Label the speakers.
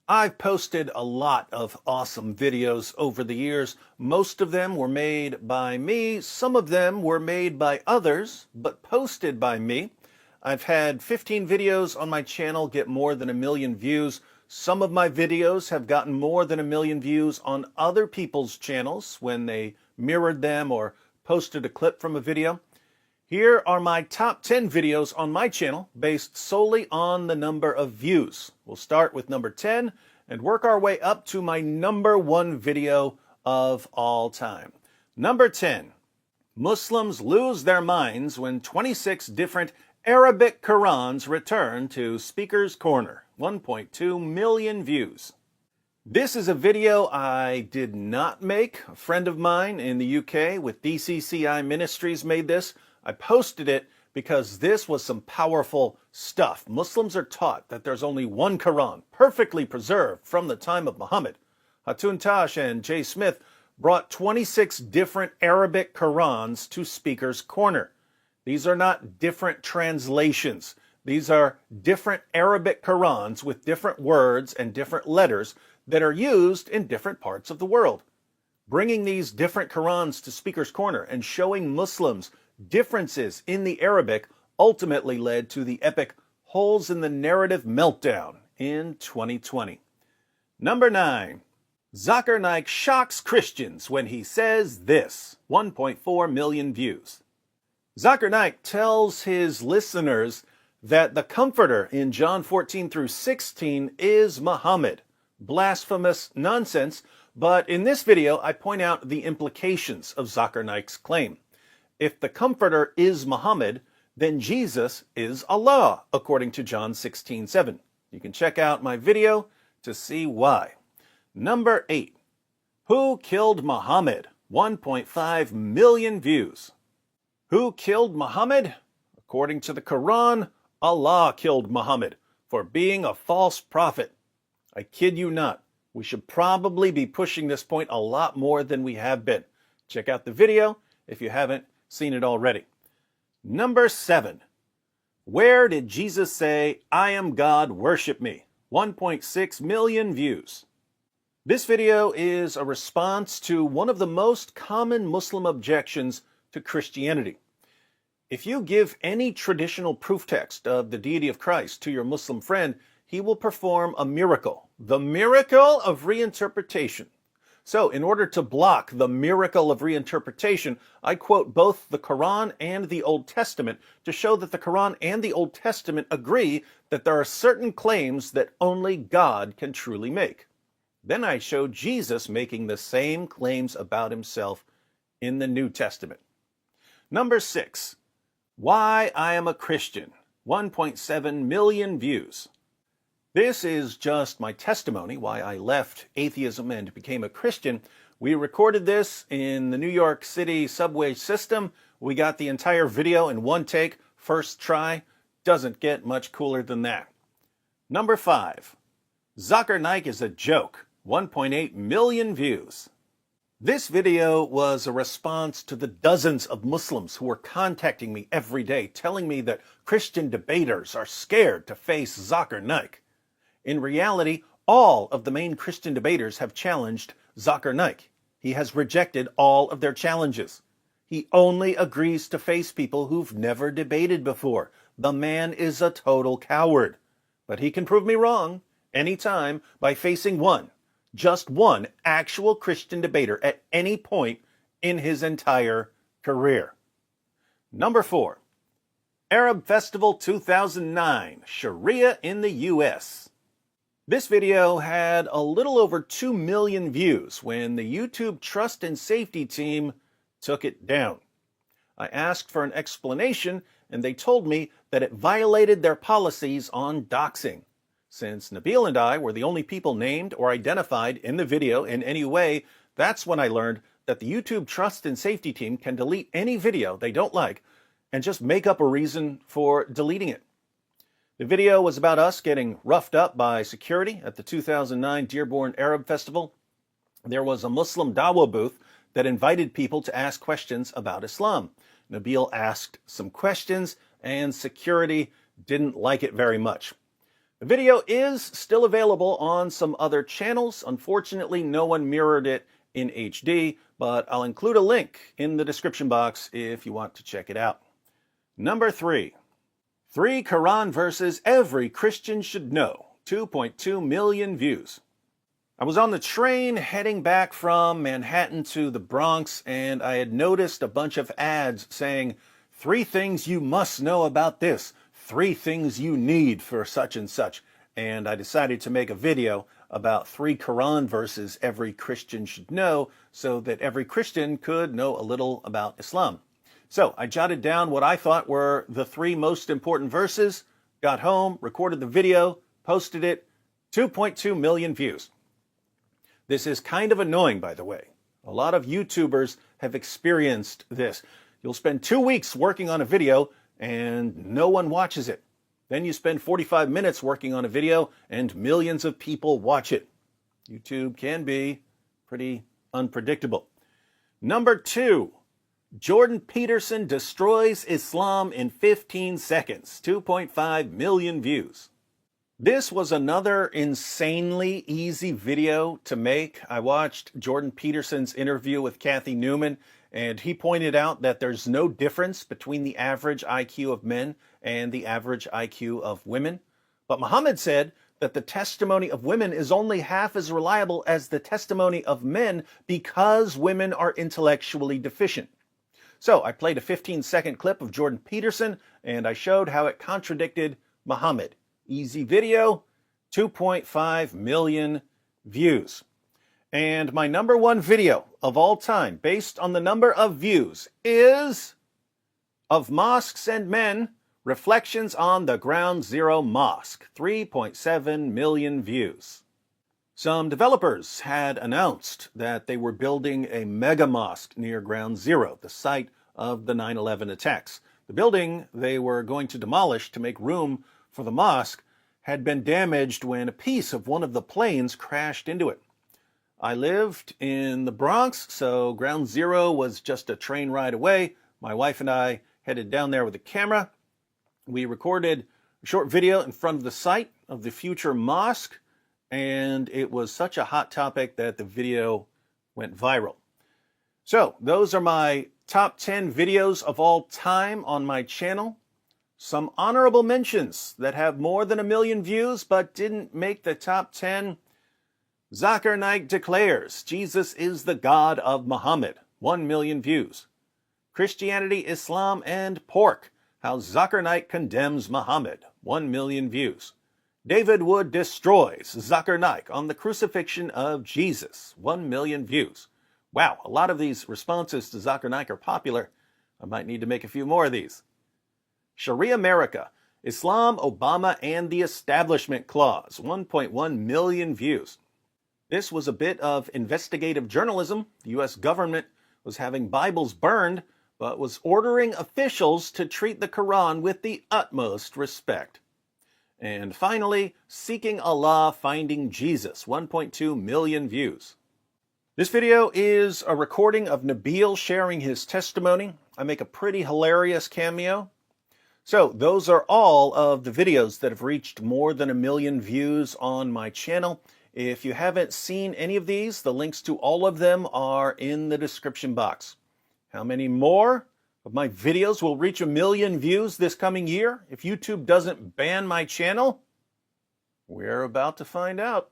Speaker 1: I've posted a lot of awesome videos over the years. Most of them were made by me. Some of them were made by others, but posted by me. I've had 15 videos on my channel get more than 1 million views. Some of my videos have gotten more than 1 million views on other people's channels when they mirrored them or posted a clip from a video. Here are my top 10 videos on my channel based solely on the number of views. We'll start with number 10 and work our way up to my number 1 video of all time. Number 10, Muslims lose their minds when 26 different Arabic Qurans return to Speaker's Corner. 1.2 million views. This is a video I did not make. A friend of mine in the UK with DCCI Ministries made this. I posted it because this was some powerful stuff. Muslims are taught that there's only one Quran, perfectly preserved from the time of Muhammad. Hatun Tash and Jay Smith brought 26 different Arabic Qurans to Speaker's Corner. These are not different translations. These are different Arabic Qurans with different words and different letters that are used in different parts of the world. Bringing these different Qurans to Speaker's Corner and showing Muslims differences in the Arabic ultimately led to the epic Holes in the Narrative meltdown in 2020. Number 9. Zakir Naik shocks Christians when he says this. 1.4 million views. Zakir Naik tells his listeners that the Comforter in John 14 through 16 is Muhammad. Blasphemous nonsense, but in this video I point out the implications of Zakir Naik's claim. If the Comforter is Muhammad, then Jesus is Allah, according to John 16:7. You can check out my video to see why. Number 8. Who killed Muhammad? 1.5 million views. Who killed Muhammad? According to the Quran, Allah killed Muhammad for being a false prophet. I kid you not. We should probably be pushing this point a lot more than we have been. Check out the video if you haven't seen it already. Number 7. Where did Jesus say, "I am God, worship me"? 1.6 million views. This video is a response to one of the most common Muslim objections to Christianity. If you give any traditional proof text of the deity of Christ to your Muslim friend, he will perform a miracle, the miracle of reinterpretation. So, in order to block the miracle of reinterpretation, I quote both the Quran and the Old Testament to show that the Quran and the Old Testament agree that there are certain claims that only God can truly make. Then I show Jesus making the same claims about himself in the New Testament. Number 6. Why I am a Christian. 1.7 million views. This is just my testimony why I left atheism and became a Christian. We recorded this in the New York City subway system. We got the entire video in one take, first try. Doesn't get much cooler than that. Number 5. Zakir Naik is a joke. 1.8 million views. This video was a response to the dozens of Muslims who were contacting me every day, telling me that Christian debaters are scared to face Zakir Naik. In reality, all of the main Christian debaters have challenged Zakir Naik. He has rejected all of their challenges. He only agrees to face people who've never debated before. The man is a total coward. But he can prove me wrong anytime by facing just one actual Christian debater at any point in his entire career. Number 4. Arab Festival 2009, Sharia in the U.S. This video had a little over 2 million views when the YouTube Trust and Safety team took it down. I asked for an explanation and they told me that it violated their policies on doxing. Since Nabil and I were the only people named or identified in the video in any way, that's when I learned that the YouTube Trust and Safety team can delete any video they don't like and just make up a reason for deleting it. The video was about us getting roughed up by security at the 2009 Dearborn Arab Festival. There was a Muslim dawah booth that invited people to ask questions about Islam. Nabil asked some questions and security didn't like it very much. The video is still available on some other channels. Unfortunately, no one mirrored it in HD, but I'll include a link in the description box if you want to check it out. Number 3. 3 Quran verses every Christian should know. 2.2 million views. I was on the train heading back from Manhattan to the Bronx, and I had noticed a bunch of ads saying, 3 things you must know about this, 3 things you need for such and such. And I decided to make a video about 3 Quran verses every Christian should know so that every Christian could know a little about Islam. So I jotted down what I thought were the 3 most important verses, got home, recorded the video, posted it, 2.2 million views. This is kind of annoying, by the way. A lot of YouTubers have experienced this. You'll spend 2 weeks working on a video and no one watches it. Then you spend 45 minutes working on a video and millions of people watch it. YouTube can be pretty unpredictable. Number 2, Jordan Peterson destroys Islam in 15 seconds. 2.5 million views. This was another insanely easy video to make. I watched Jordan Peterson's interview with Kathy Newman, and he pointed out that there's no difference between the average IQ of men and the average IQ of women. But Muhammad said that the testimony of women is only half as reliable as the testimony of men because women are intellectually deficient. So I played a 15-second clip of Jordan Peterson, and I showed how it contradicted Muhammad. Easy video, 2.5 million views. And my number 1 video of all time, based on the number of views, is Of Mosques and Men, Reflections on the Ground Zero Mosque, 3.7 million views. Some developers had announced that they were building a mega mosque near Ground Zero, the site of the 9/11 attacks. The building they were going to demolish to make room for the mosque had been damaged when a piece of one of the planes crashed into it. I lived in the Bronx, so Ground Zero was just a train ride away. My wife and I headed down there with a camera. We recorded a short video in front of the site of the future mosque, and it was such a hot topic that the video went viral. So those are my top 10 videos of all time on my channel. Some honorable mentions that have more than 1 million views but didn't make the top 10. Zakir Naik declares Jesus is the God of Muhammad, 1 million views. Christianity, Islam, and Pork, how Zakir Naik condemns Muhammad, 1 million views. David Wood destroys Zakir Naik on the crucifixion of Jesus, 1 million views. Wow, a lot of these responses to Zakir Naik are popular. I might need to make a few more of these. Sharia America, Islam, Obama, and the Establishment Clause, 1.1 million views. This was a bit of investigative journalism. The U.S. government was having Bibles burned, but was ordering officials to treat the Quran with the utmost respect. And finally, Seeking Allah, Finding Jesus, 1.2 million views. This video is a recording of Nabil sharing his testimony. I make a pretty hilarious cameo. So those are all of the videos that have reached more than 1 million views on my channel. If you haven't seen any of these, the links to all of them are in the description box. How many more of my videos will reach 1 million views this coming year if YouTube doesn't ban my channel? We're about to find out.